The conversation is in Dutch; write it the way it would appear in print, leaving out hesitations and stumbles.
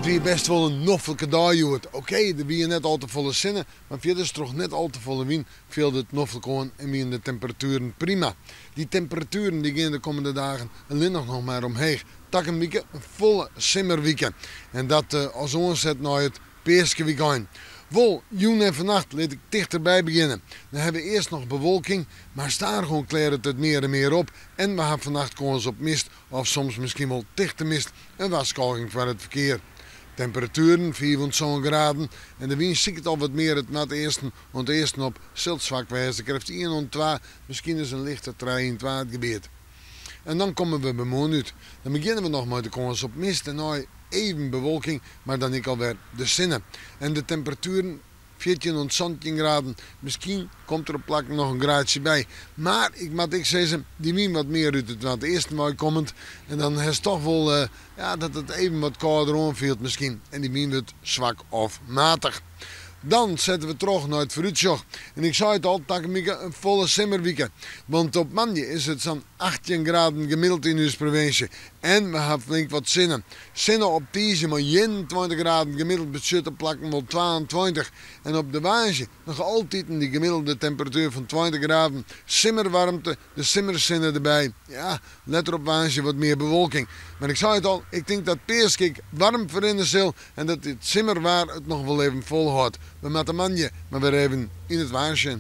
Het wie best wel een noffelijke dag, joh. Oké, er wie net al te volle zinnen, maar verder is toch net al te volle wien. Veel het noffelijk aan en wie de temperaturen prima. Die temperaturen die gaan de komende dagen alleen nog maar omheen. Takkenwieken, een volle simmerwieken. En dat als onzet naar het Peerske-weekend. Wel, joen en vannacht laat ik dichterbij beginnen. Dan hebben we eerst nog bewolking, maar staan gewoon klaren het meer en meer op. En we hebben vannacht kans op mist, of soms misschien wel dichte mist, en waskalking voor het verkeer. Temperaturen 24 graden en de wind ziet het al wat meer het na het eerste, want het eerste op zult zwak wijzen. Ik krijg 1 en 2, misschien is een lichte trein in het gebied. En dan komen we bij morgen uit. Dan beginnen we nog met de kans op mist en nou even bewolking, maar dan ik alweer de zinnen. En de temperaturen 14 en 17 graden, misschien komt er op plak nog een graadje bij. Maar ik zeggen, die wien wat meer uit het wat eerste mooi komend. En dan is het toch wel dat het even wat kouder aanvoelt misschien. En die wien wordt zwak of matig. Dan zetten we terug naar het vooruitzicht. En ik zei het al, Takkenwieken een volle simmerweekend. Want op Manje is het zo'n 18 graden gemiddeld in onze provincie. En we hebben flink wat zinnen. Zinnen op deze maar 21 graden gemiddeld bezitten plakken wel 22. En op de Waasje nog altijd in die gemiddelde temperatuur van 20 graden. Simmerwarmte, de simmerzinnen erbij. Ja, let erop Waasje wat meer bewolking. Maar ik zei het al, ik denk dat Peerskik warm voor in de zil en dat het simmerwaar het nog wel even volhoudt. We met de Manje, maar weer even in het Waasje.